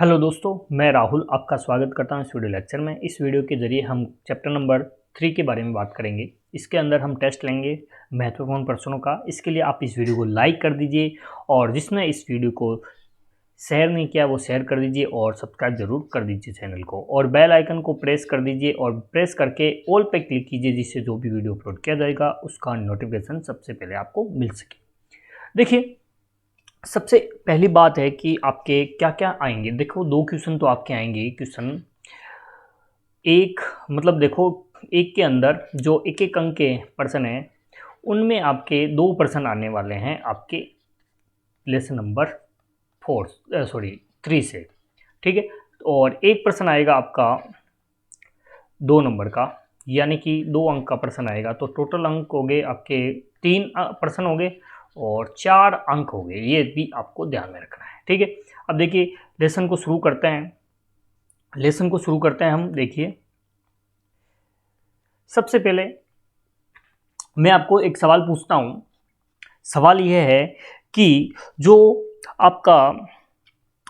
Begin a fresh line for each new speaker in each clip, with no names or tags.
Hello दोस्तों, मैं राहुल आपका स्वागत करता हूं इस वीडियो लेक्चर में। इस वीडियो के ज़रिए हम चैप्टर नंबर 3 के बारे में बात करेंगे। इसके अंदर हम टेस्ट लेंगे महत्वपूर्ण प्रश्नों का। इसके लिए आप इस वीडियो को लाइक कर दीजिए और जिसने इस वीडियो को शेयर नहीं किया वो शेयर कर दीजिए और सब्सक्राइब जरूर कर दीजिए चैनल को, और बेल आइकन को प्रेस कर दीजिए और प्रेस करके ऑल पे क्लिक कीजिए, जिससे जो भी वीडियो अपलोड किया जाएगा उसका नोटिफिकेशन सबसे पहले आपको मिल सके। देखिए, सबसे पहली बात है कि आपके क्या क्या आएंगे। देखो, 2 क्वेश्चन तो आपके आएंगे। क्वेश्चन एक, मतलब देखो, एक के अंदर जो एक एक अंक के प्रश्न हैं उनमें आपके 2 प्रश्न आने वाले हैं आपके लेसन नंबर 3 से, ठीक है। और एक प्रश्न आएगा आपका 2 नंबर का, यानी कि 2 अंक का प्रश्न आएगा। तो टोटल अंक हो गए आपके 3 प्रश्न हो गए और 4 अंक हो गए। ये भी आपको ध्यान में रखना है, ठीक है। अब देखिए, लेसन को शुरू करते हैं। हम। देखिए, सबसे पहले मैं आपको एक सवाल पूछता हूं। सवाल यह है कि जो आपका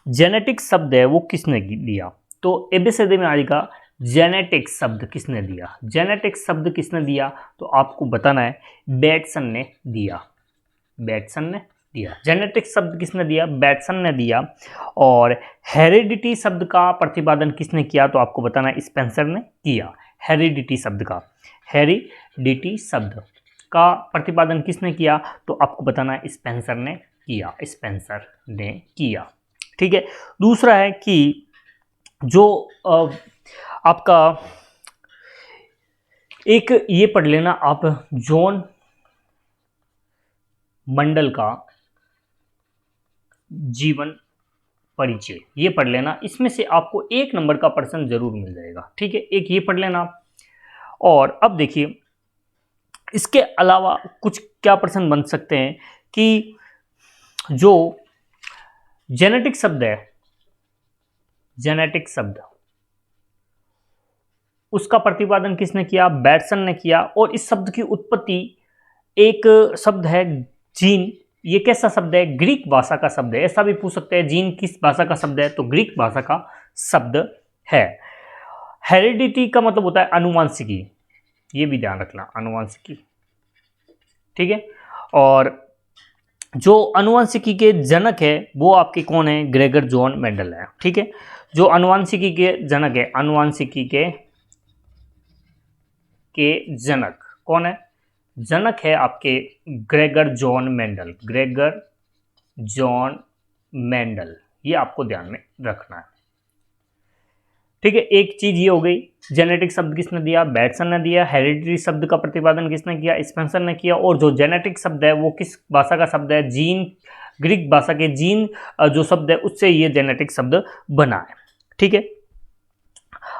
जेनेटिक शब्द है वो किसने दिया। तो एबीसीडी में आएगा जेनेटिक शब्द किसने दिया। जेनेटिक शब्द किसने दिया तो आपको बताना है बैटसन ने दिया। जेनेटिक शब्द किसने दिया, बैटसन ने दिया। और हेरिडिटी शब्द का प्रतिपादन किसने किया तो आपको बताना है स्पेंसर ने किया। हेरिडिटी शब्द का प्रतिपादन किसने किया तो आपको बताना है स्पेंसर ने किया। ठीक है। दूसरा है कि जो आपका एक ये पढ़ लेना आप, जॉन मंडल का जीवन परिचय, ये पढ़ लेना। इसमें से आपको 1 नंबर का प्रश्न जरूर मिल जाएगा, ठीक है। एक ये पढ़ लेना। और अब देखिए, इसके अलावा कुछ क्या प्रश्न बन सकते हैं कि जो जेनेटिक शब्द उसका प्रतिपादन किसने किया, बैटसन ने किया। और इस शब्द की उत्पत्ति, एक शब्द है जीन, ये कैसा शब्द है, ग्रीक भाषा का शब्द है। ऐसा भी पूछ सकते हैं जीन किस भाषा का शब्द है, तो ग्रीक भाषा का शब्द है। हेरिडिटी का मतलब होता है आनुवंशिकी, ये भी ध्यान रखना, आनुवंशिकी, ठीक है। और जो आनुवंशिकी के जनक है वो आपके कौन है, ग्रेगर जॉन मेंडल है, ठीक है। जो आनुवंशिकी के जनक है, आनुवंशिकी के जनक कौन है, जनक है आपके ग्रेगर जॉन मेंडल, ये आपको ध्यान में रखना है, ठीक है। एक चीज ये हो गई, जेनेटिक शब्द किसने दिया, बैटसन ने दिया। हेरिडिटी शब्द का प्रतिपादन किसने किया, स्पेंसर ने किया। और जो जेनेटिक शब्द है वो किस भाषा का शब्द है, जीन, ग्रीक भाषा के जीन जो शब्द है उससे ये जेनेटिक शब्द बना है, ठीक है।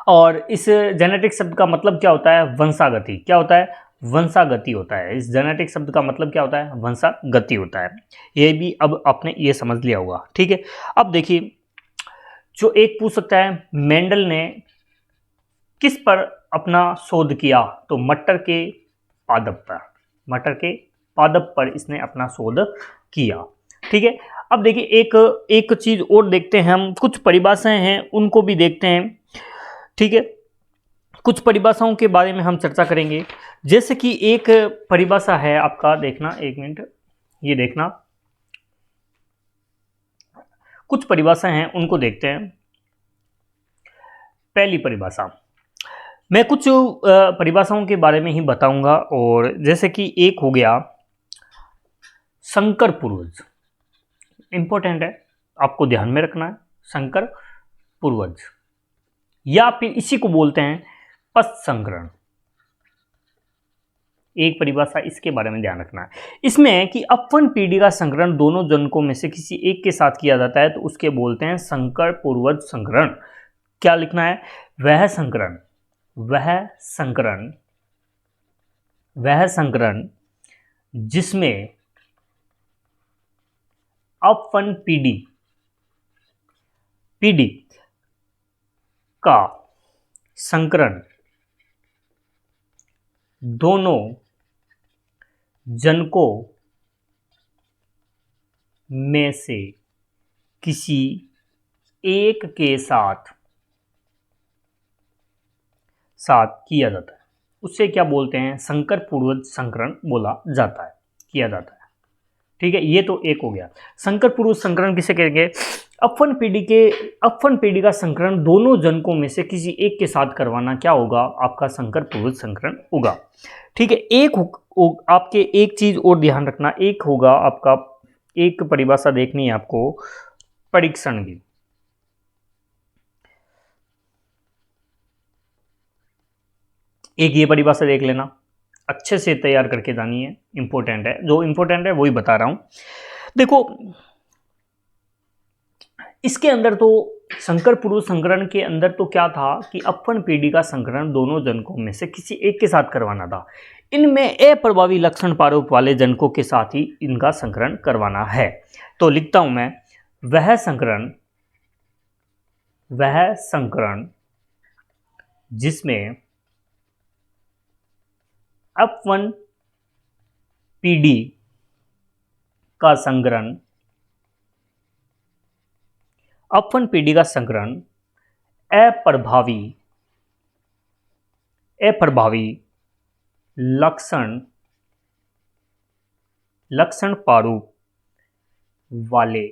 और इस जेनेटिक शब्द का मतलब क्या होता है, वंशागति। क्या होता है, वंशागति होता है। इस जेनेटिक शब्द का मतलब क्या होता है, वंशागति होता है। ये भी अब आपने ये समझ लिया होगा, ठीक है। अब देखिए, जो एक पूछ सकता है मेंडल ने किस पर अपना शोध किया, तो मटर के पादप पर इसने अपना शोध किया, ठीक है। अब देखिए, एक चीज और देखते हैं हम, कुछ परिभाषाएं हैं उनको भी देखते हैं, ठीक है। कुछ परिभाषाओं के बारे में हम चर्चा करेंगे। जैसे कि एक परिभाषा है आपका, देखना 1 मिनट, ये देखना, कुछ परिभाषाएं हैं उनको देखते हैं। पहली परिभाषा, मैं कुछ परिभाषाओं के बारे में ही बताऊंगा। और जैसे कि एक हो गया संकर पूर्वज, इंपॉर्टेंट है, आपको ध्यान में रखना है, संकर पूर्वज, या फिर इसी को बोलते हैं पश्च संकरण। एक परिभाषा इसके बारे में ध्यान रखना है। इसमें है कि अपवन पीढ़ी का संकरण दोनों जनकों में से किसी एक के साथ किया जाता है तो उसके बोलते हैं संकर पूर्वज संकरण। क्या लिखना है, वह संकरण जिसमें अपवन पीढ़ी का संकरण दोनों जनकों में से किसी एक के साथ किया जाता है उससे क्या बोलते हैं, संकर पूर्वज संकरण बोला जाता है, किया जाता है। ठीक है, ये तो एक हो गया। संकर पूर्वज संकरण किसे कहेंगे, अपवन पीढ़ी का संकरण दोनों जनकों में से किसी एक के साथ करवाना क्या होगा, आपका संकर पूर्वज संकरण होगा। ठीक है, आपके एक चीज और ध्यान रखना, एक होगा आपका, एक परिभाषा देखनी है आपको, परीक्षण की। एक ये परिभाषा देख लेना, अच्छे से तैयार करके जानी है, इंपॉर्टेंट है, जो इंपॉर्टेंट है वही बता रहा हूं। देखो इसके अंदर तो संकर पूर्व संकरण के अंदर तो क्या था कि अपवन पीढ़ी का संकरण दोनों जनकों में से किसी एक के साथ करवाना था। इनमें अप्रभावी लक्षण प्रारूप वाले जनकों के साथ ही इनका संकरण करवाना है। तो लिखता हूं मैं, वह संकरण जिसमें अपवन पीढ़ी का संकरण अप्रभावी लक्षण प्रारूप वाले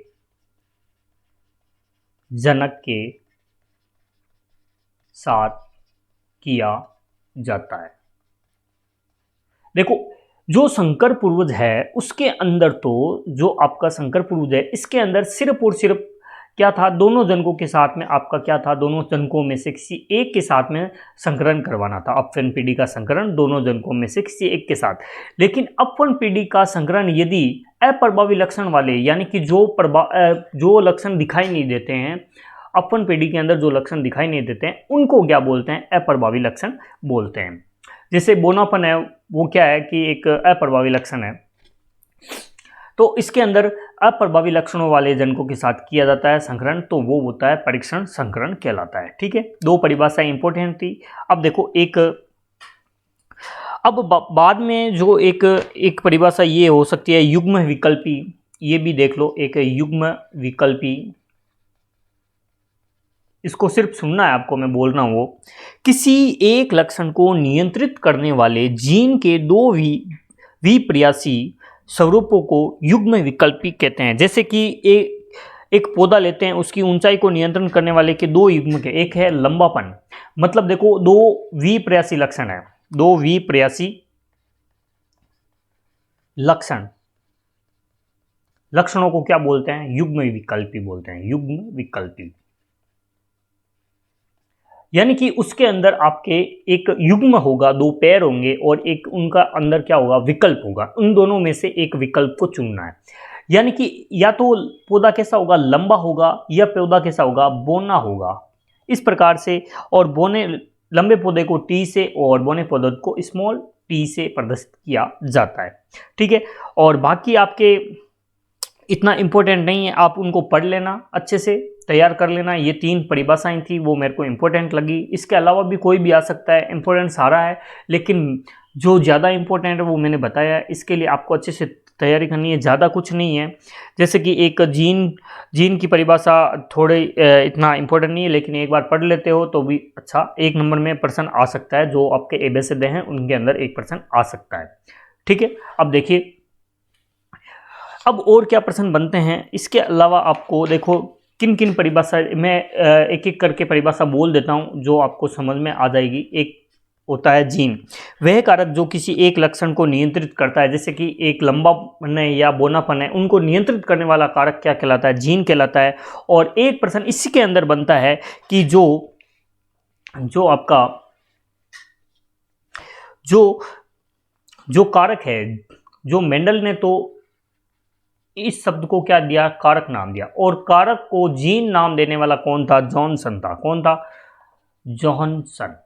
जनक के साथ किया जाता है। देखो जो संकर पूर्वज है उसके अंदर तो, जो आपका संकर पूर्वज है इसके अंदर सिर्फ और सिर्फ क्या था, दोनों जनकों के साथ में आपका क्या था, दोनों जनकों में से किसी एक के साथ में संकरण करवाना था। अपवन पीढ़ी का संकरण दोनों जनकों में से किसी एक के साथ। लेकिन अपवन पीढ़ी का संकरण यदि अप्रभावी लक्षण वाले, यानी कि जो लक्षण दिखाई नहीं देते हैं, अपवन पीढ़ी के अंदर जो लक्षण दिखाई नहीं देते हैं उनको क्या बोलते हैं, अप्रभावी लक्षण बोलते हैं। जैसे बोनापन है, वो क्या है कि एक अप्रभावी लक्षण है, तो इसके अंदर अप्रभावी लक्षणों वाले जनकों के साथ किया जाता है संकरण, तो वो होता है परीक्षण संकरण कहलाता है। ठीक है, दो परिभाषाएं इंपॉर्टेंट थी। अब देखो बाद में जो एक परिभाषा ये हो सकती है युग्म विकल्पी, ये भी देख लो, एक युग्म विकल्पी, इसको सिर्फ सुनना है आपको, मैं बोल रहा हूं, वो किसी एक लक्षण को नियंत्रित करने वाले जीन के दो विप्रयासी स्वरूपों को युग्म विकल्पी कहते हैं। जैसे कि एक पौधा लेते हैं, उसकी ऊंचाई को नियंत्रण करने वाले के दो युग्म के, एक है लंबापन, मतलब देखो दो विप्रयासी लक्षण है, दो विप्रयासी लक्षणों को क्या बोलते हैं, युग्म विकल्पी बोलते हैं, युग्म विकल्पी। यानी कि उसके अंदर आपके एक युग्म होगा, दो पैर होंगे और एक उनका अंदर क्या होगा, विकल्प होगा, उन दोनों में से एक विकल्प को चुनना है। यानी कि या तो पौधा कैसा होगा, लंबा होगा, या पौधा कैसा होगा, बोना होगा, इस प्रकार से। और लंबे पौधे को टी से और बोने पौधे को स्मॉल टी से प्रदर्शित किया जाता है। ठीक है, और बाकी आपके इतना इंपॉर्टेंट नहीं है, आप उनको पढ़ लेना, अच्छे से तैयार कर लेना। ये तीन परिभाषाएं थी, वो मेरे को इंपॉर्टेंट लगी। इसके अलावा भी कोई भी आ सकता है, इंपॉर्टेंट सारा है, लेकिन जो ज़्यादा इंपॉर्टेंट है वो मैंने बताया। इसके लिए आपको अच्छे से तैयारी करनी है, ज़्यादा कुछ नहीं है। जैसे कि एक जीन की परिभाषा थोड़े इतना इंपॉर्टेंट नहीं है, लेकिन एक बार पढ़ लेते हो तो भी अच्छा, एक नंबर में प्रश्न आ सकता है। जो आपके एबीसीडी हैं उनके अंदर एक प्रश्न आ सकता है। ठीक है, अब देखिए अब और क्या प्रश्न बनते हैं। इसके अलावा आपको देखो किन किन परिभाषा, मैं एक एक करके परिभाषा बोल देता हूं जो आपको समझ में आ जाएगी। एक होता है जीन, वह कारक जो किसी एक लक्षण को नियंत्रित करता है, जैसे कि एक लंबापन है या बोनापन है, उनको नियंत्रित करने वाला कारक क्या कहलाता है, जीन कहलाता है। और एक प्रश्न इसी के अंदर बनता है कि जो आपका जो कारक है, जो मेंडल ने तो इस शब्द को क्या दिया, कारक नाम दिया, और कारक को जीन नाम देने वाला कौन था, जॉनसन था। कौन था, जॉनसन।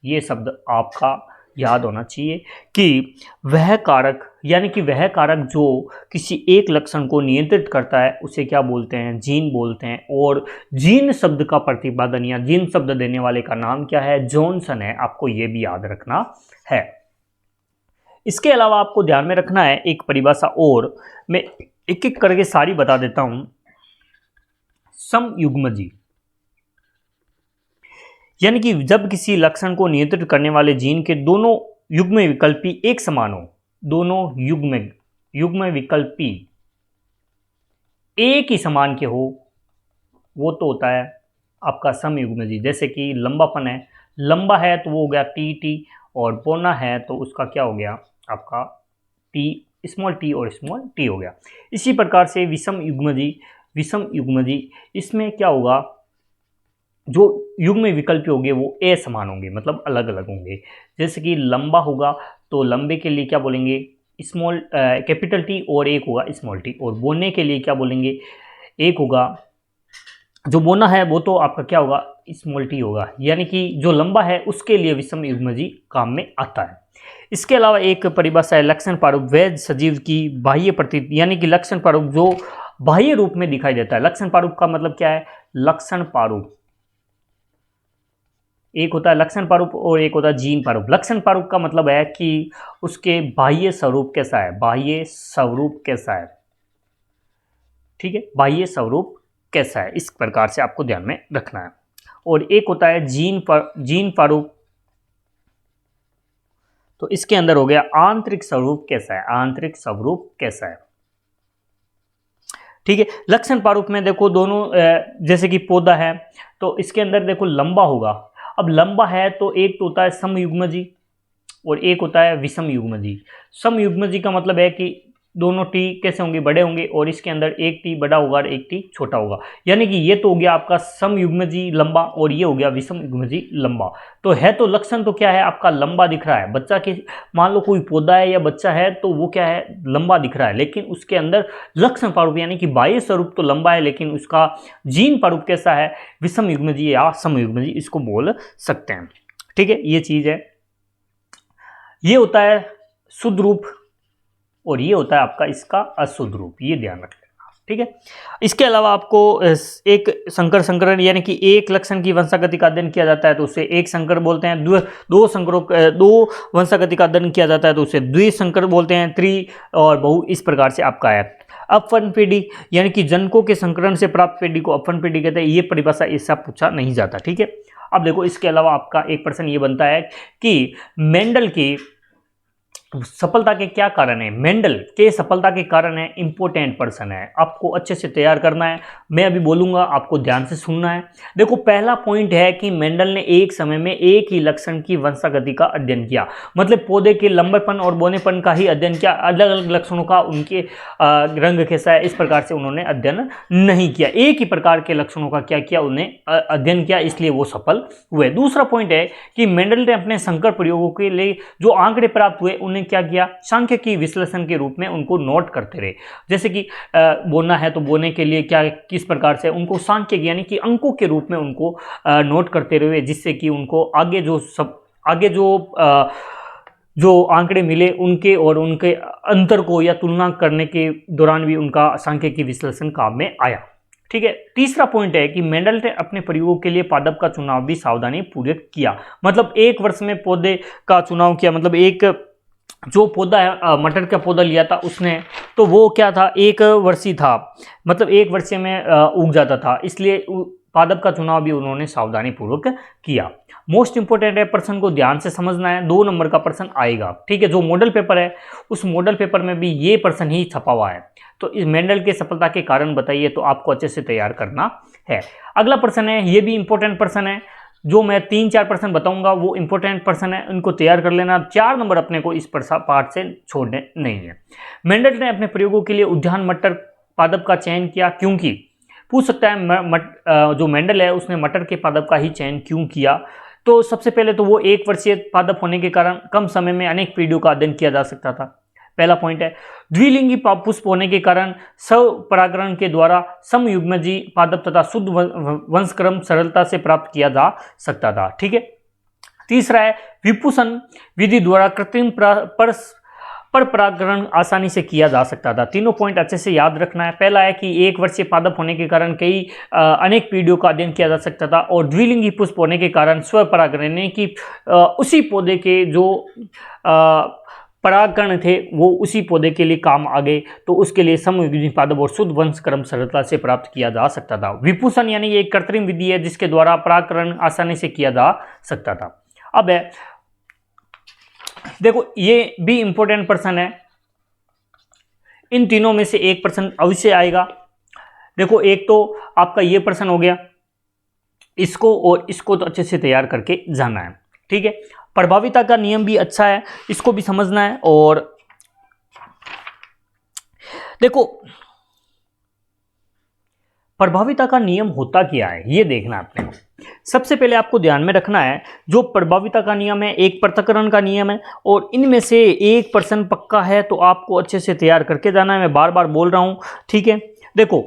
ये शब्द आपका याद होना चाहिए कि वह कारक, यानी कि वह कारक जो किसी एक लक्षण को नियंत्रित करता है उसे क्या बोलते हैं, जीन बोलते हैं। और जीन शब्द का प्रतिपादन या जीन शब्द देने वाले का नाम क्या है, जॉनसन है। आपको ये भी याद रखना है। इसके अलावा आपको ध्यान में रखना है एक परिभाषा और, मैं एक एक करके सारी बता देता हूं, समयुग्मजी, यानी कि जब किसी लक्षण को नियंत्रित करने वाले जीन के दोनों युग्म विकल्पी एक समान हो, दोनों युग्म विकल्पी एक ही समान के हो, वो तो होता है आपका समयुग्मजी। जैसे कि लंबापन है, लंबा है तो वो हो गया टी, और पौना है तो उसका क्या हो गया आपका टी, स्मॉल टी और स्मॉल टी हो गया। इसी प्रकार से विषम युग्मजी, इसमें क्या होगा, जो युग्म विकल्प होंगे वो ए समान होंगे, मतलब अलग अलग होंगे। जैसे कि लंबा होगा तो लंबे के लिए क्या बोलेंगे, स्मॉल कैपिटल टी, और एक होगा स्मॉल टी। और बोने के लिए क्या बोलेंगे, एक होगा, जो बोना है वो तो आपका क्या होगा, स्मॉल टी होगा। यानी कि जो लंबा है उसके लिए विषम युग्मजी काम में आता है। इसके अलावा एक परिभाषा है लक्षण प्रारूप, वह सजीव की बाह्य प्रतीति, यानी कि लक्षण प्रारूप जो बाह्य रूप में दिखाई देता है। लक्षण प्रारूप का मतलब क्या है, लक्षण प्रारूप एक होता है लक्षण प्रारूप और एक होता है जीन प्रारूप। लक्षण प्रारूप का मतलब है कि उसके बाह्य स्वरूप कैसा है, बाह्य स्वरूप कैसा है, ठीक है, बाह्य स्वरूप कैसा है, इस प्रकार से आपको ध्यान में रखना है। और एक होता है जीन प्रारूप, तो इसके अंदर हो गया आंतरिक स्वरूप कैसा है, आंतरिक स्वरूप कैसा है, ठीक है। लक्षण प्रारूप में देखो दोनों, जैसे कि पौधा है तो इसके अंदर देखो लंबा होगा। अब लंबा है तो एक तो होता है समयुग्मजी और एक होता है विषम युग्मजी। समयुग्मजी का मतलब है कि दोनों टी कैसे होंगे, बड़े होंगे, और इसके अंदर एक टी बड़ा होगा और एक टी छोटा होगा। यानी कि ये तो हो गया आपका समयुग्मजी लंबा और ये हो गया विषम युग्मजी लंबा। तो है तो लक्षण तो क्या है आपका, लंबा दिख रहा है। बच्चा के मान लो कोई पौधा है या बच्चा है तो वो क्या है, लंबा दिख रहा है, लेकिन उसके अंदर लक्षण प्रारूप यानी कि बाह्य स्वरूप तो लंबा है, लेकिन उसका जीन प्रारूप कैसा है, विषम युग्मजी या समयुग्मजी इसको बोल सकते हैं, ठीक है। ये चीज है, ये होता है शुद्ध रूप और ये होता है आपका इसका अशुद्ध रूप, ये ध्यान रख लेना, ठीक है। इसके अलावा आपको एक संकरण यानी कि एक लक्षण की वंशागति का अध्ययन किया जाता है तो उसे एक संकर बोलते हैं। दो वंशागति का अध्ययन किया जाता है तो उसे द्विसंकर बोलते हैं। त्रि और बहु इस प्रकार से आपका है। अपवन पीढ़ी यानी कि जनकों के संकरण से प्राप्त पीढ़ी को अपवन पीढ़ी कहते हैं। ये परिभाषा ऐसा पूछा नहीं जाता, ठीक है। अब देखो इसके अलावा आपका एक प्रश्न ये बनता है कि मेंडल की सफलता के क्या कारण है, मेंडल के सफलता के कारण है इंपॉर्टेंट पर्सन है, आपको अच्छे से तैयार करना है। मैं अभी बोलूंगा, आपको ध्यान से सुनना है। देखो पहला पॉइंट है कि मेंडल ने एक समय में एक ही लक्षण की वंशागति का अध्ययन किया, मतलब पौधे के लंबेपन और बोनेपन का ही अध्ययन किया, अलग अलग लक्षणों का उनके रंग कैसा है इस प्रकार से उन्होंने अध्ययन नहीं किया। एक ही प्रकार के लक्षणों का क्या किया, उन्हें अध्ययन किया, इसलिए वो सफल हुए। दूसरा पॉइंट है कि मेंडल ने अपने संकर प्रयोगों के लिए जो आंकड़े प्राप्त हुए उन्हें क्या किया, सांख्यिकी विश्लेषण के रूप में उनको नोट करते रहे। जैसे कि बोना है तो बोने के लिए क्या किस प्रकार से उनको सांख्यिकी यानी कि अंकों के रूप में उनको नोट करते रहे, जिससे कि उनको आगे जो आंकड़े मिले उनके और उनके अंतर को या तुलना करने के दौरान भी उनका सांख्यिकी विश्लेषण काम में आया, ठीक है। तीसरा पॉइंट है कि मेंडल ने अपने प्रयोगों के लिए पादप का चुनाव भी सावधानी पूर्वक किया, मतलब एक वर्ष में पौधे का चुनाव किया। मतलब एक जो पौधा है मटर का पौधा लिया था उसने, तो वो क्या था, एक वर्षीय था, मतलब एक वर्षीय में उग जाता था, इसलिए पादप का चुनाव भी उन्होंने सावधानी पूर्वक किया। मोस्ट इंपोर्टेंट है, प्रश्न को ध्यान से समझना है, 2 नंबर का प्रश्न आएगा, ठीक है। जो मॉडल पेपर है उस मॉडल पेपर में भी ये प्रश्न ही छपा हुआ है। तो इस मेंडल के सफलता के कारण बताइए, तो आपको अच्छे से तैयार करना है। अगला प्रश्न है, ये भी इंपॉर्टेंट प्रश्न है, जो मैं 3-4 प्रश्न बताऊंगा वो इंपॉर्टेंट प्रश्न है, उनको तैयार कर लेना। 4 नंबर अपने को इस पार्ट से छोड़ने नहीं है। मेंडल ने अपने प्रयोगों के लिए उद्यान मटर पादप का चयन किया, क्योंकि पूछ सकता है जो मेंडल है उसने मटर के पादप का ही चयन क्यों किया। तो सबसे पहले तो वो एक वर्षीय पादप होने के कारण कम समय में अनेक पीढ़ियों का अध्ययन किया जा सकता था, पहला पॉइंट है। द्विलिंगी पुष्प होने के कारण स्वपरागण के द्वारा समयुग्मजी पादप तथा शुद्ध वंशक्रम सरलता से प्राप्त किया जा सकता था, ठीक है। तीसरा है, विपुषण विधि द्वारा कृत्रिम पर परागण आसानी से किया जा सकता था। तीनों पॉइंट अच्छे से याद रखना है। पहला है कि एक वर्षीय पादप होने के कारण कई अनेक पीढ़ियों का अध्ययन किया जा सकता था, और द्विलिंगी पुष्प होने के कारण स्वपरागण यानी कि उसी पौधे के जो परागकण थे वो उसी पौधे के लिए काम आ गए, तो उसके लिए समयुग्मी पादप और शुद्ध वंश क्रम सरलता से प्राप्त किया जा सकता था। विपुषण यानी ये एक कृत्रिम विधि है जिसके द्वारा परागकण आसानी से किया जा सकता था। अब है देखो, ये भी इंपॉर्टेंट प्रश्न है, इन तीनों में से एक प्रश्न अवश्य आएगा। देखो, एक तो आपका ये प्रश्न हो गया, इसको और इसको तो अच्छे से तैयार करके जाना है, ठीक है। प्रभाविता का नियम भी अच्छा है, इसको भी समझना है। और देखो, प्रभाविता का नियम होता क्या है ये देखना आपने। सबसे पहले आपको ध्यान में रखना है, जो प्रभाविता का नियम है एक पृथक्करण का नियम है, और इनमें से एक प्रश्न पक्का है, तो आपको अच्छे से तैयार करके जाना है। मैं बार बार बोल रहा हूं, ठीक है। देखो,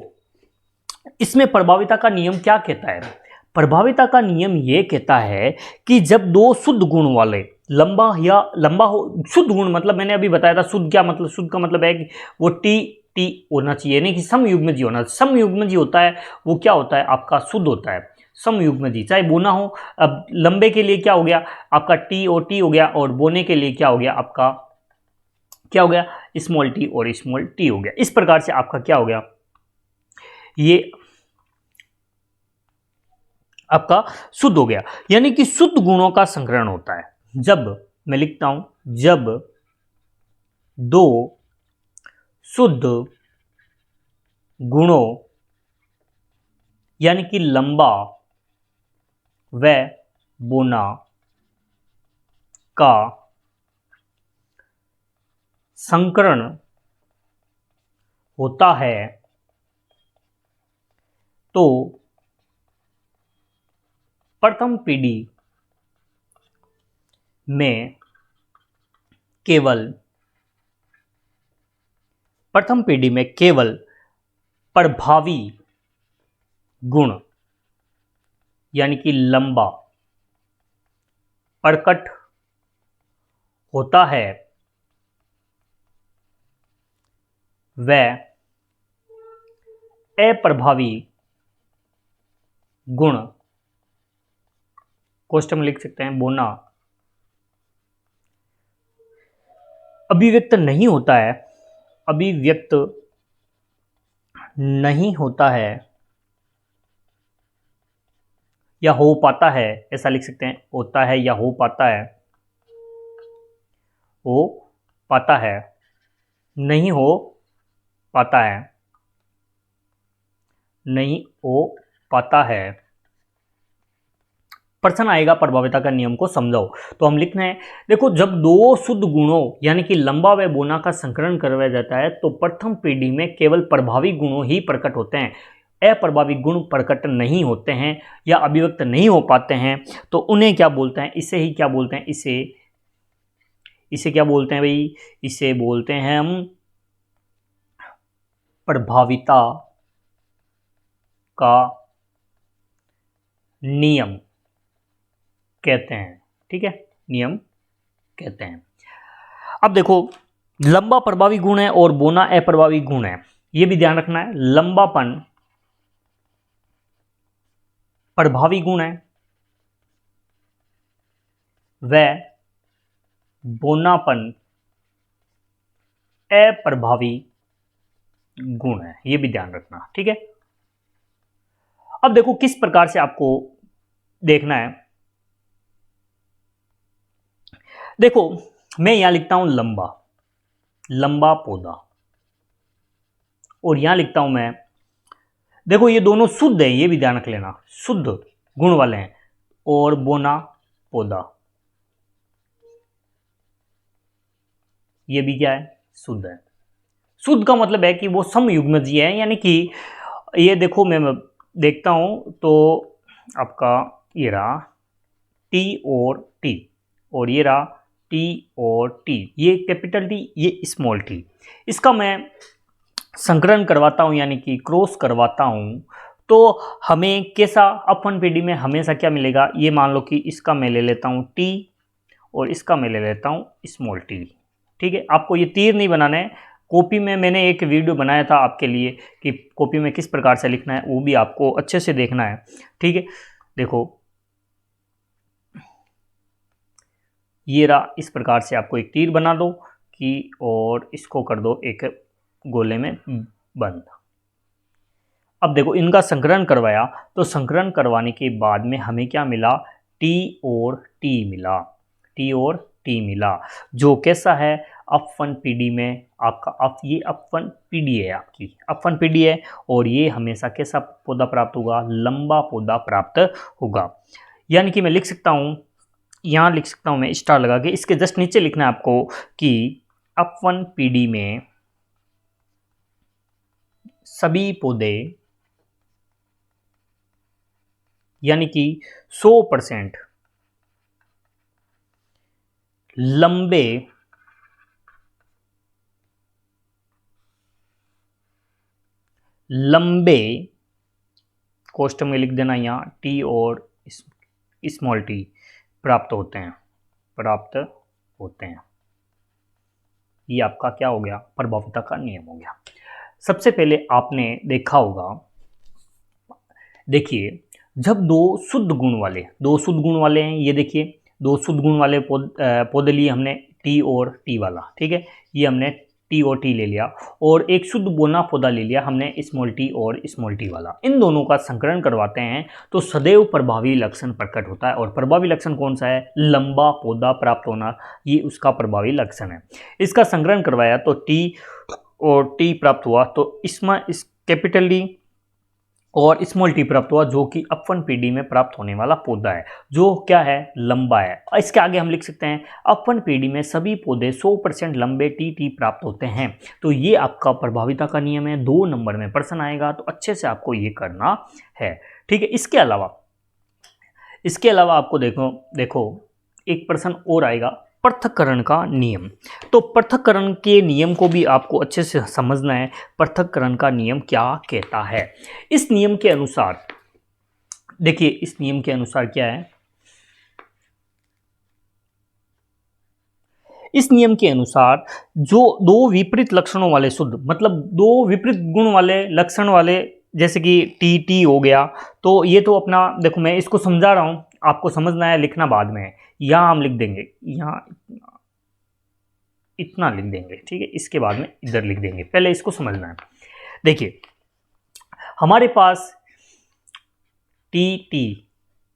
इसमें प्रभाविता का नियम क्या कहता है? प्रभाविता का नियम यह कहता है कि जब दो शुद्ध गुण वाले लंबा हो, शुद्ध गुण मतलब मैंने अभी बताया था, शुद्ध क्या मतलब, शुद्ध का मतलब है कि वो टी होना चाहिए, नहीं कि समयुग्मजी होना। समयुग्मजी होता है वो क्या होता है आपका, शुद्ध होता है समयुग्मजी, चाहे बोना हो। अब लंबे के लिए क्या हो गया आपका, टी और टी हो गया, और बोने के लिए क्या हो गया आपका, क्या हो गया, स्मॉल टी और स्मॉल टी हो गया। इस प्रकार से आपका क्या हो गया, ये आपका शुद्ध हो गया। यानी कि शुद्ध गुणों का संकरण होता है जब, मैं लिखता हूं, जब दो शुद्ध गुणों यानी कि लंबा व बोना का संकरण होता है तो प्रथम पीढ़ी में केवल प्रभावी गुण यानी कि लंबा प्रकट होता है व अप्रभावी गुण, क्वेश्चन में लिख सकते हैं, बोना अभिव्यक्त नहीं होता है, अभिव्यक्त नहीं होता है या हो पाता है, ऐसा लिख सकते हैं, होता है या हो पाता है, हो पाता है, नहीं हो पाता है, नहीं हो पाता है। प्रश्न आएगा प्रभाविता का नियम को समझाओ, तो हम लिखना है, देखो, जब दो शुद्ध गुणों यानी कि लंबा व बोना का संकरण करवाया जाता है तो प्रथम पीढ़ी में केवल प्रभावी गुणों ही प्रकट होते हैं, अप्रभावी गुण प्रकट नहीं होते हैं या अभिव्यक्त नहीं हो पाते हैं। तो उन्हें क्या बोलते हैं, इसे ही क्या बोलते हैं, इसे क्या बोलते हैं भाई, इसे बोलते हैं हम प्रभाविता का नियम कहते हैं, ठीक है, नियम कहते हैं। अब देखो, लंबा प्रभावी गुण है और बोना अप्रभावी गुण है, यह भी ध्यान रखना है। लंबापन प्रभावी गुण है व बोनापन अप्रभावी गुण है, यह भी ध्यान रखना, ठीक है। अब देखो किस प्रकार से आपको देखना है। देखो, मैं यहां लिखता हूं लंबा पौधा, और यहां लिखता हूं मैं, देखो ये दोनों शुद्ध है, ये भी ध्यान रख लेना, शुद्ध गुण वाले हैं, और बोना पौधा, ये भी क्या है, शुद्ध है। शुद्ध का मतलब है कि वो समयुग्मजी है, यानी कि ये देखो, मैं देखता हूं तो आपका ये रहा टी और टी, और ये रहा टी और टी, ये कैपिटल टी, ये स्मॉल टी, इसका मैं संकरण करवाता हूं यानी कि क्रॉस करवाता हूं, तो हमें कैसा, अपन पीढ़ी में हमेशा क्या मिलेगा, ये मान लो कि इसका मैं ले लेता हूं टी और इसका मैं ले लेता हूं स्मॉल टी, ठीक है। आपको ये तीर नहीं बनाना है, कॉपी में मैंने एक वीडियो बनाया था आपके लिए कि कॉपी में किस प्रकार से लिखना है, वो भी आपको अच्छे से देखना है, ठीक है। देखो, ये रहा, इस प्रकार से आपको एक तीर बना दो की और इसको कर दो एक गोले में बंद। अब देखो इनका संकरण करवाया, तो संकरण करवाने के बाद में हमें क्या मिला, टी और टी मिला, टी और टी मिला, जो कैसा है अपवन पीडी में आपका ये अपवन पीडी है, आपकी अपवन पीडी है, और ये हमेशा कैसा पौधा प्राप्त होगा, लंबा पौधा प्राप्त होगा। यानी कि मैं लिख सकता हूँ, यहाँ लिख सकता हूँ मैं स्टार लगा के, इसके जस्ट नीचे लिखना है आपको कि अपवन पीडी में सभी पौधे यानी कि 100% लंबे कोष्टक में लिख देना यहाँ टी और स्मॉल टी प्राप्त होते हैं। ये आपका क्या हो गया, प्रभाविता का नियम हो गया। सबसे पहले आपने देखा होगा, देखिए जब दो शुद्ध गुण वाले हैं, ये देखिए दो शुद्ध गुण वाले पौधे लिए हमने टी और टी वाला, ठीक है, ये हमने टी और टी ले लिया, और एक शुद्ध बोना पौधा ले लिया हमने स्मॉल टी और स्मॉल टी वाला। इन दोनों का संकरण करवाते हैं तो सदैव प्रभावी लक्षण प्रकट होता है, और प्रभावी लक्षण कौन सा है, लंबा पौधा प्राप्त होना, ये उसका प्रभावी लक्षण है। इसका संकरण करवाया तो टी और टी प्राप्त हुआ, तो इसमें इस कैपिटल डी और स्मॉल टी प्राप्त हुआ, जो कि अपवन पीडी में प्राप्त होने वाला पौधा है, जो क्या है, लंबा है। इसके आगे हम लिख सकते हैं अपवन पीडी में सभी पौधे 100% लंबे टी प्राप्त होते हैं। तो ये आपका प्रभाविता का नियम है, 2 नंबर में प्रश्न आएगा, तो अच्छे से आपको ये करना है, ठीक है। इसके अलावा आपको देखो एक प्रश्न और आएगा, पृथक्करण का नियम। तो पृथक्करण के नियम को भी आपको अच्छे से समझना है, पृथक्करण का नियम क्या कहता है। इस नियम के अनुसार देखिए, इस नियम के अनुसार क्या है, इस नियम के अनुसार जो दो विपरीत लक्षणों वाले शुद्ध, मतलब दो विपरीत गुण वाले लक्षण वाले, जैसे कि टी हो गया, तो ये तो अपना देखो मैं इसको समझा रहा हूं, आपको समझना है, लिखना बाद में है। यहाँ हम लिख देंगे, यहाँ इतना लिख देंगे, ठीक है, इसके बाद में इधर लिख देंगे, पहले इसको समझना है। देखिए हमारे पास टी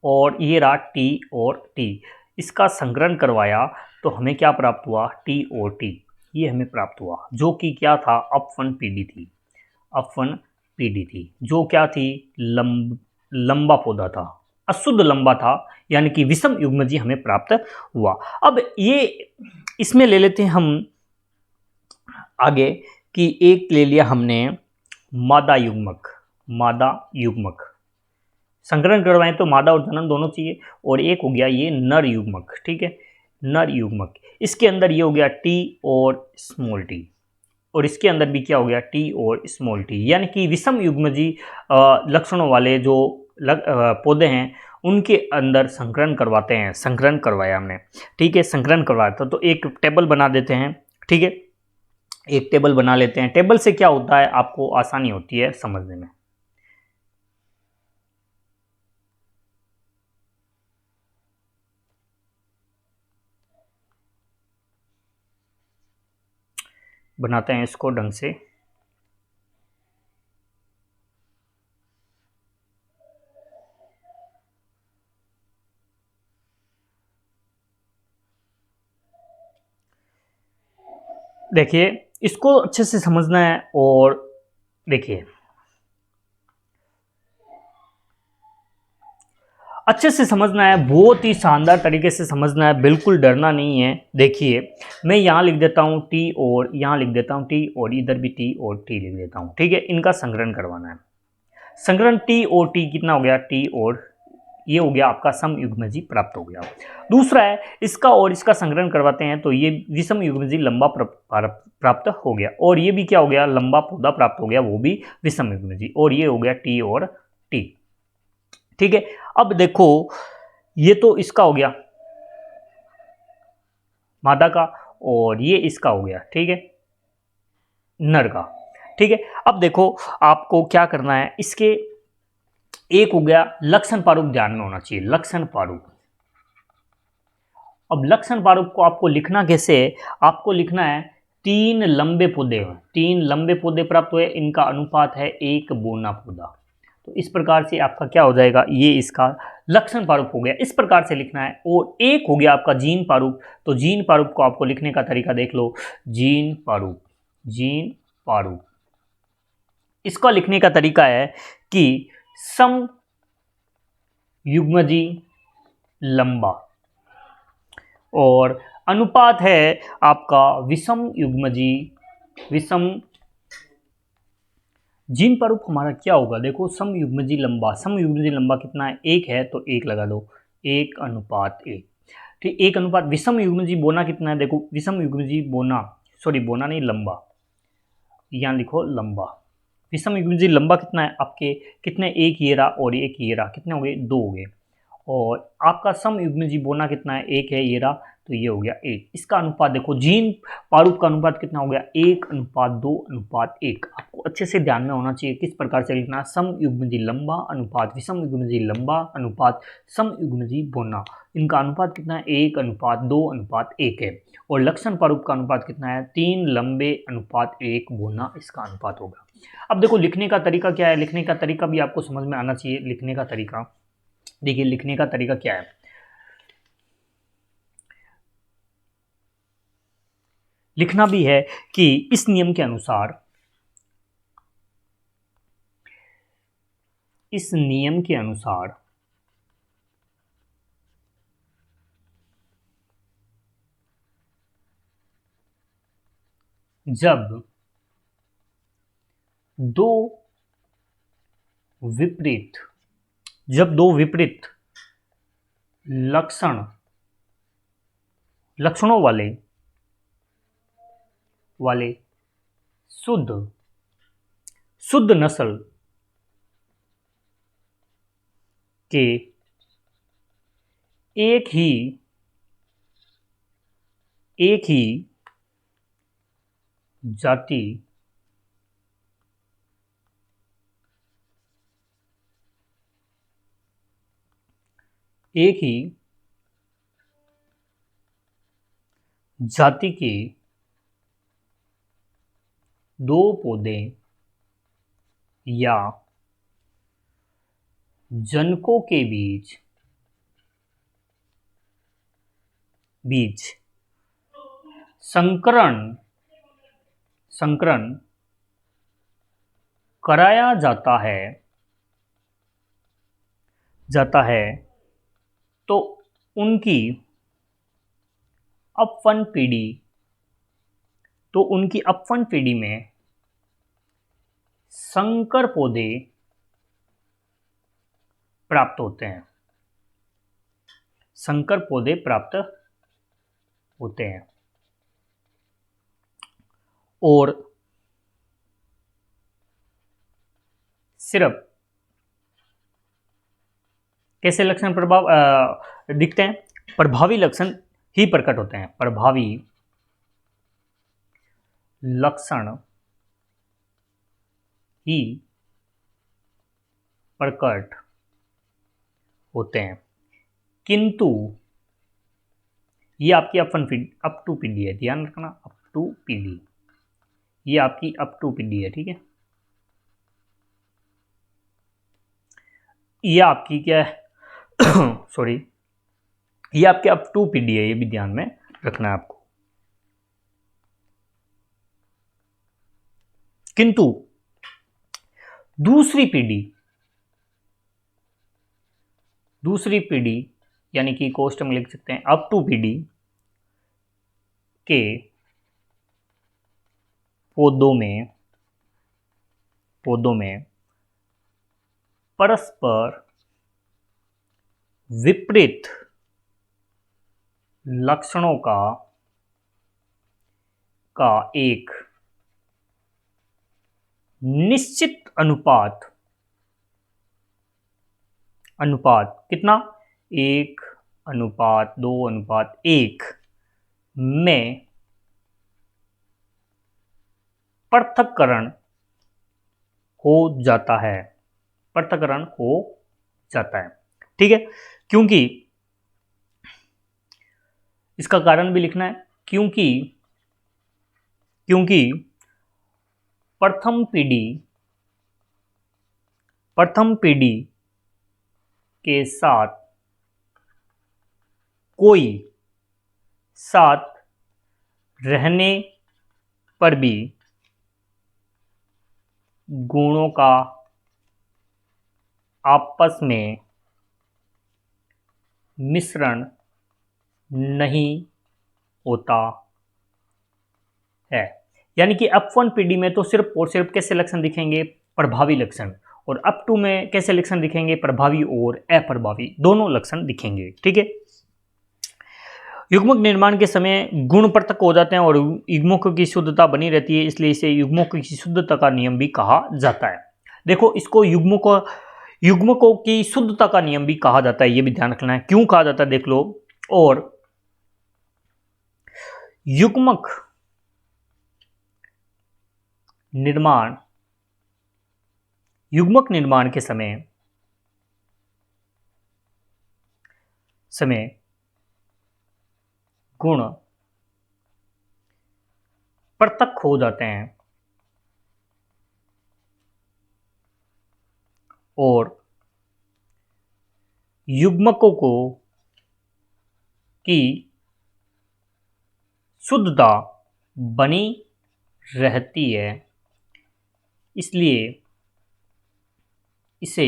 और ये रहा टी और टी, इसका संकरण करवाया तो हमें क्या प्राप्त हुआ, टी और टी, ये हमें प्राप्त हुआ, जो कि क्या था, अपवन पीडी थी, जो क्या थी, लंबा पौधा था, अशुद्ध लंबा था, यानी कि विषम युग्मजी हमें प्राप्त हुआ। अब ये इसमें ले लेते हैं हम आगे कि एक ले लिया हमने मादा युग्मक, संकरण करवाएं तो मादा और जनन दोनों चाहिए, और एक हो गया ये नर युग्मक, ठीक है, नर युग्मक। इसके अंदर ये हो गया टी और स्मॉल टी, और इसके अंदर भी क्या हो गया, टी और स्मॉल टी, यानी कि विषम युग्मजी लक्षणों वाले जो पौधे हैं उनके अंदर संकरण करवाते हैं, संकरण करवाया हमने, ठीक है, संकरण करवाया तो एक टेबल बना देते हैं, ठीक है, एक टेबल बना लेते हैं। टेबल से क्या होता है, आपको आसानी होती है समझने में। बनाते हैं इसको ढंग से, देखिए इसको अच्छे से समझना है, और देखिए अच्छे से समझना है, बहुत ही शानदार तरीके से समझना है, बिल्कुल डरना नहीं है। देखिए मैं यहाँ लिख देता हूँ टी और यहाँ लिख देता हूँ टी, और इधर भी टी और टी लिख देता हूँ, ठीक है, इनका संकरण करवाना है। संकरण टी और टी कितना हो गया, टी और ये हो गया आपका सम युग्मजी प्राप्त हो गया। दूसरा है इसका और इसका संकरण करवाते हैं तो ये विषम युग्मजी लंबा प्राप्त हो गया, और ये भी क्या हो गया, लंबा पौधा प्राप्त हो गया, वो भी विषम युग्मजी, और ये हो गया टी और टी, ठीक है। अब देखो ये तो इसका हो गया मादा का, और ये इसका हो गया, ठीक है, नर का, ठीक है। अब देखो आपको क्या करना है, इसके एक हो गया लक्षण प्रारूप, ध्यान में होना चाहिए लक्षण प्रारूप। अब लक्षण प्रारूप को आपको लिखना कैसे है, आपको लिखना है 3 लंबे पौधे हैं, 3 लंबे पौधे प्राप्त हुए, इनका अनुपात है 1 बोना पौधा। तो इस प्रकार से आपका क्या हो जाएगा, ये इसका लक्षण प्रारूप हो गया, इस प्रकार से लिखना है। और एक हो गया आपका जीन प्रारूप। तो जीन प्रारूप को आपको लिखने का तरीका देख लो, जीन प्रारूप, जीन प्रारूप इसका लिखने का तरीका है कि सम युग्मजी लंबा और अनुपात है आपका विषम युग्मजी विषम। जीन प्रारूप हमारा क्या होगा, देखो सम युग्मजी लंबा, सम युग्मजी लंबा कितना है, 1 है तो 1 लगा दो, 1:1। ठीक, 1 अनुपात विषम युग्मजी बोना कितना है, देखो विषम युग्मजी बोना, सॉरी बोना नहीं लंबा, यहाँ लिखो लंबा। विषम युग्मजी लंबा कितना है आपके, कितने, एक ये रहा और एक ये रहा, कितने हो गए, 2 हो गए। और आपका सम युग्मजी बोना कितना है, 1 है ये रहा, तो ये हो गया 1। इसका अनुपात देखो, जीन प्रारूप का अनुपात कितना हो गया, 1:2:1। आपको अच्छे से ध्यान में होना चाहिए किस प्रकार से लिखना है, सम युग्मजी लंबा अनुपात विषम युग्मजी लंबा अनुपात सम युग्मजी बोना, इनका अनुपात कितना है, 1:2:1 है। और लक्षण प्रारूप का अनुपात कितना है, 3 लंबे अनुपात 1 बोना इसका अनुपात होगा। अब देखो लिखने का तरीका क्या है, लिखने का तरीका भी आपको समझ में आना चाहिए। लिखने का तरीका देखिए, लिखने का तरीका क्या है, लिखना भी है कि इस नियम के अनुसार, इस नियम के अनुसार जब दो विपरीत, जब दो विपरीत लक्षणों वाले शुद्ध नस्ल के एक ही जाति के 2 पौधे या जनकों के बीच संकरण कराया जाता है तो उनकी अपवन पीढ़ी में संकर पौधे प्राप्त होते हैं, संकर पौधे प्राप्त होते हैं। और सिर्फ कैसे लक्षण प्रभाव दिखते हैं, प्रभावी लक्षण ही प्रकट होते हैं, प्रभावी लक्षण ही प्रकट होते हैं। किंतु ये आपकी अप टू पीढ़ी है, ध्यान रखना, अप टू पीढ़ी, ये आपकी अप टू पीढ़ी है, ठीक है। ये आपकी क्या है सॉरी, ये आपके अप टू पीढ़ी है, ये भी ध्यान में रखना है आपको। किंतु दूसरी पीढ़ी यानी कि कोष्ट में लिख सकते हैं अप टू पीढ़ी के पौधों में परस्पर विपरीत लक्षणों का एक निश्चित अनुपात कितना, 1:2:1 में पृथक्करण हो जाता है, ठीक है। क्योंकि इसका कारण भी लिखना है, क्योंकि क्योंकि प्रथम पीढ़ी के साथ कोई साथ रहने पर भी गुणों का आपस में मिश्रण नहीं होता है। यानी कि F1 पीढ़ी में तो सिर्फ और सिर्फ कैसे लक्षण दिखेंगे? प्रभावी लक्षण। और F2 में कैसे लक्षण दिखेंगे? प्रभावी और अप्रभावी, दोनों लक्षण दिखेंगे। ठीक है। युग्मक निर्माण के समय गुण पृथक हो जाते हैं और युग्मकों की शुद्धता बनी रहती है, इसलिए इसे युग्मकों की शुद्धता का नियम भी कहा जाता है। देखो, इसको युग्मकों की शुद्धता का नियम भी कहा जाता है, ये भी ध्यान रखना है। क्यों कहा जाता है देख लो। और युग्मक निर्माण के समय गुण पृथक हो जाते हैं और युग्मकों की शुद्धता बनी रहती है, इसलिए इसे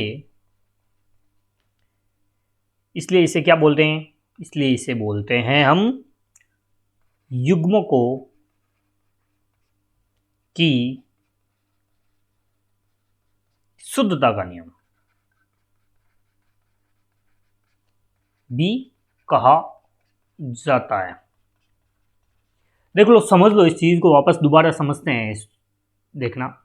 क्या बोलते हैं? इसलिए इसे बोलते हैं हम युग्मकों की शुद्धता का नियम भी कहा जाता है। देख लो, समझ लो, इस चीज को वापस दोबारा समझते हैं। देखना,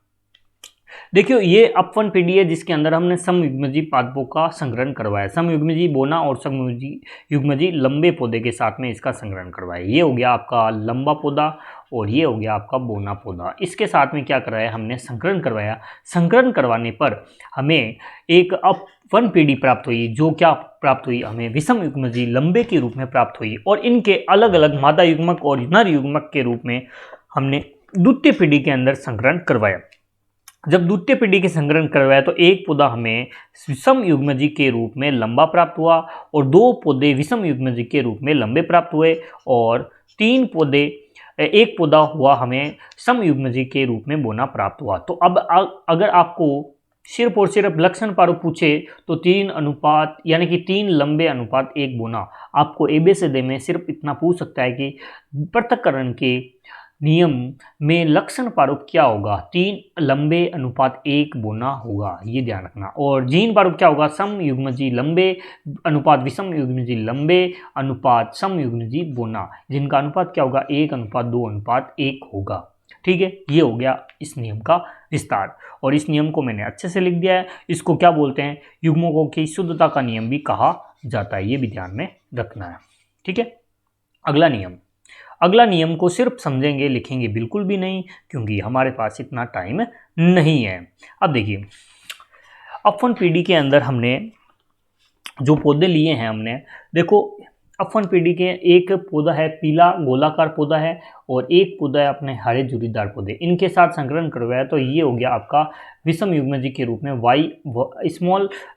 देखियो, ये F1 पीढ़ी है जिसके अंदर हमने समयुग्मजी पादपों का संग्रहण करवाया। समयुग्मजी बोना और समयुग्मजी लंबे पौधे के साथ में इसका संग्रहण करवाया। ये हो गया आपका लंबा पौधा और ये हो गया आपका बोना पौधा। इसके साथ में क्या कराया? हमने संकरण करवाया। संकरण करवाने पर हमें एक F1 पीढ़ी प्राप्त हुई, जो क्या प्राप्त हुई? हमें विषम युग्मजी लंबे के रूप में प्राप्त हुई। और इनके अलग अलग मादा युग्मक और नर युग्मक के रूप में हमने द्वितीय पीढ़ी के अंदर संकरण करवाया। जब द्वितीय पीढ़ी के संग्रहण करवाया तो एक पौधा हमें विषम युग्मजी के रूप में लंबा प्राप्त हुआ और दो पौधे विषम युग्मजी के रूप में लंबे प्राप्त हुए और एक पौधा हुआ हमें समयुग्मजी के रूप में बोना प्राप्त हुआ। तो अब अगर आपको सिर्फ और सिर्फ लक्षण प्रारूप पूछे तो 3 अनुपात, यानी कि 3 लंबे अनुपात 1 बोना, आपको एबीसीडी में सिर्फ इतना पूछ सकता है कि पृथक्करण के नियम में लक्षण प्रारूप क्या होगा? 3 लंबे अनुपात 1 बोना होगा, ये ध्यान रखना। और जीन प्रारूप क्या होगा? समयुग्मजी लंबे अनुपात विषम युग्मजी लंबे अनुपात समयुग्मजी बोना, जिनका अनुपात क्या होगा? 1:2:1 होगा। ठीक है, ये हो गया इस नियम का विस्तार। और इस नियम को मैंने अच्छे से लिख दिया है। इसको क्या बोलते हैं? युग्मकों की शुद्धता का नियम भी कहा जाता है, ये भी ध्यान में रखना है। ठीक है, अगला नियम को सिर्फ समझेंगे, लिखेंगे बिल्कुल भी नहीं, क्योंकि हमारे पास इतना टाइम नहीं है। अब देखिए, F1 पीढ़ी के अंदर हमने जो पौधे लिए हैं, हमने देखो F1 पीढ़ी के एक पौधा है पीला गोलाकार पौधा है और एक पौधा है अपने हरे झुर्रीदार पौधे। इनके साथ संकरण करवाया तो ये हो गया आपका विषम युग्मजी के रूप में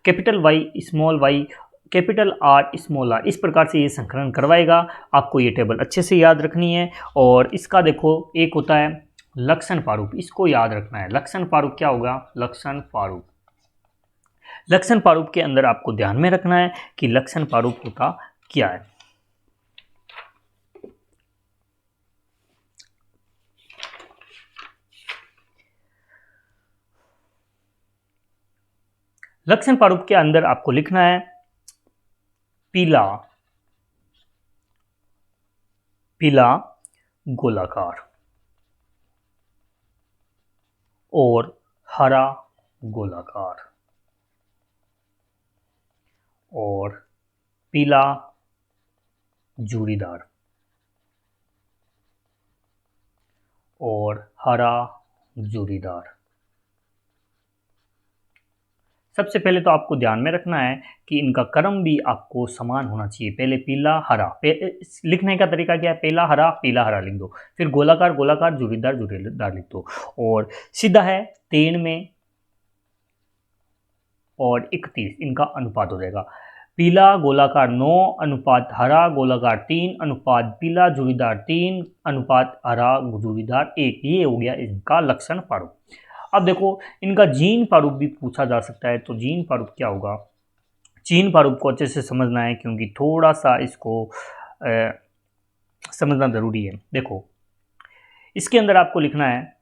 capital Y small Y capital R small R, इस प्रकार से ये संकलन करवाएगा। आपको ये टेबल अच्छे से याद रखनी है। और इसका देखो, एक होता है लक्षण प्रारूप, इसको याद रखना है। लक्षण प्रारूप क्या होगा? लक्षण प्रारूप के अंदर आपको ध्यान में रखना है कि लक्षण प्रारूप होता क्या है। लक्षण प्रारूप के अंदर आपको लिखना है पीला गोलाकार और हरा गोलाकार और पीला झुर्रीदार और हरा झुर्रीदार। सबसे पहले तो आपको ध्यान में रखना है कि इनका क्रम भी आपको समान होना चाहिए। पहले पीला हरा, लिखने का तरीका क्या है, पहला हरा पीला हरा लिख दो, फिर गोलाकार गोलाकार जुड़ीदार जुड़ीदार लिख दो, और सीधा है 3 में और 31 इनका अनुपात हो जाएगा। पीला गोलाकार 9 अनुपात हरा गोलाकार 3 अनुपात पीला जुड़ीदार 3 अनुपात हरा जुड़ीदार 1। ये हो गया इनका लक्षण प्रारूप। अब देखो इनका जीन प्रारूप भी पूछा जा सकता है, तो जीन प्रारूप क्या होगा, जीन प्रारूप को अच्छे से समझना है क्योंकि थोड़ा सा इसको समझना ज़रूरी है। देखो इसके अंदर आपको लिखना है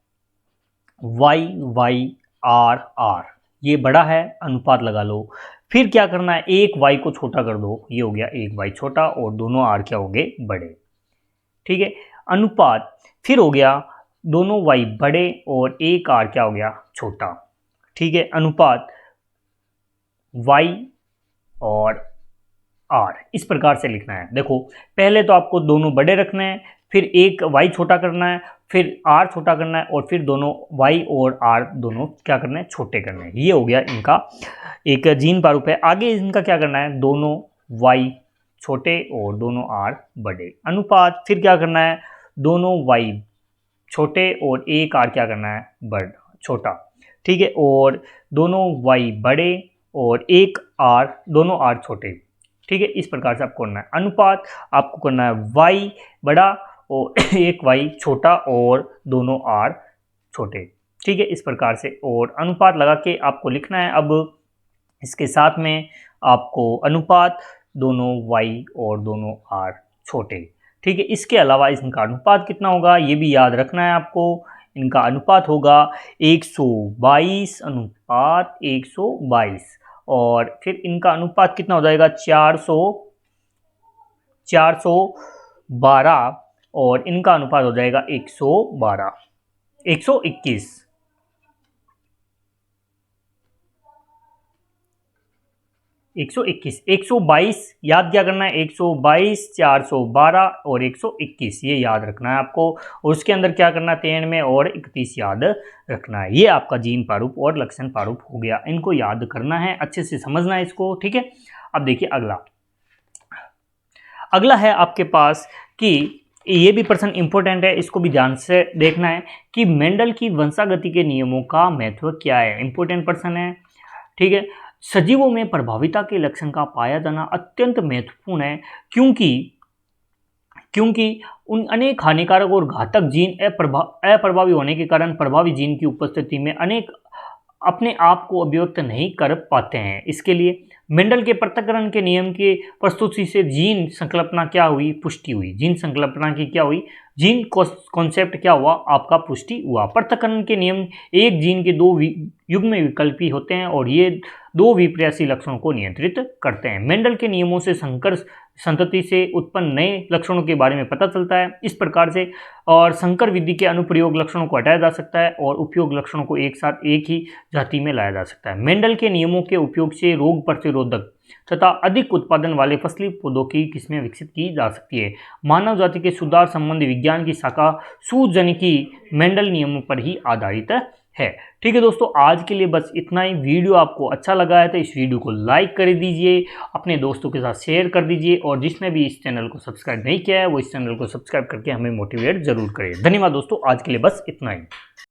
वाई वाई आर आर, ये बड़ा है अनुपात लगा लो, फिर क्या करना है एक y को छोटा कर दो, ये हो गया एक y छोटा और दोनों r क्या हो गए बड़े, ठीक है। अनुपात फिर हो गया दोनों y बड़े और एक r क्या हो गया छोटा, ठीक है। अनुपात y और r इस प्रकार से लिखना है। देखो पहले तो आपको दोनों बड़े रखने हैं, फिर एक y छोटा करना है, फिर r छोटा करना है और फिर दोनों y और r दोनों क्या करना है छोटे करने हैं। ये हो गया इनका एक जीन प्रारूप है। आगे इनका क्या करना है, दोनों y छोटे और दोनों r बड़े। अनुपात फिर क्या करना है, दोनों y छोटे और एक r क्या करना है बड़ा छोटा, ठीक है। और दोनों y बड़े और एक r दोनों r छोटे, ठीक है। इस प्रकार से आपको करना है। अनुपात आपको करना है y बड़ा और एक y छोटा और दोनों r छोटे, ठीक है। इस प्रकार से और अनुपात लगा के आपको लिखना है। अब इसके साथ में आपको अनुपात दोनों y और दोनों r छोटे, ठीक है। इसके अलावा इनका अनुपात कितना होगा ये भी याद रखना है आपको। इनका अनुपात होगा 122 अनुपात 122 और फिर इनका अनुपात कितना हो जाएगा 412 और इनका अनुपात हो जाएगा 112 121 121 122 याद क्या करना है 122 412 और 121 ये याद रखना है आपको। और उसके अंदर क्या करना है 93 में और 31 याद रखना है। ये आपका जीन प्रारूप और लक्षण प्रारूप हो गया, इनको याद करना है, अच्छे से समझना है इसको, ठीक है। अब देखिए अगला है आपके पास कि ये भी प्रश्न इंपॉर्टेंट है, इसको भी ध्यान से देखना है कि मेंडल की वंशागति के नियमों का महत्व क्या है। इंपॉर्टेंट प्रश्न है, ठीक है। सजीवों में प्रभाविता के लक्षण का पाया जाना अत्यंत महत्वपूर्ण है क्योंकि उन अनेक हानिकारक और घातक जीन अप्रभावी होने के कारण प्रभावी जीन की उपस्थिति में अनेक अपने आप को अभिव्यक्त नहीं कर पाते हैं। इसके लिए मेंडल के पृथक्करण के नियम के प्रस्तुति से जीन संकल्पना क्या हुई, पुष्टि हुई। जीन संकल्पना की क्या हुई, जीन कॉन्सेप्ट क्या हुआ आपका पुष्टि हुआ। पृथक्करण के नियम एक जीन के 2 युग्म विकल्पी होते हैं और ये 2 विपर्यासी लक्षणों को नियंत्रित करते हैं। मेंडल के नियमों से संकर संतति से उत्पन्न नए लक्षणों के बारे में पता चलता है। इस प्रकार से और संकर विधि के अनुप्रयोग लक्षणों को हटाया जा सकता है और उपयोग लक्षणों को एक साथ एक ही जाति में लाया जा सकता है। मेंडल के नियमों के उपयोग से रोग प्रतिरोधक तथा अधिक उत्पादन वाले फसली पौधों की किस्में विकसित की जा सकती है। मानव जाति के सुधार संबंधी विज्ञान की शाखा सूजनिकी मेंडल नियमों पर ही आधारित है। ठीक है दोस्तों, आज के लिए बस इतना ही। वीडियो आपको अच्छा लगा है तो इस वीडियो को लाइक कर दीजिए, अपने दोस्तों के साथ शेयर कर दीजिए और जिसने भी इस चैनल को सब्सक्राइब नहीं किया है वो इस चैनल को सब्सक्राइब करके हमें मोटिवेट जरूर करें। धन्यवाद दोस्तों, आज के लिए बस इतना ही।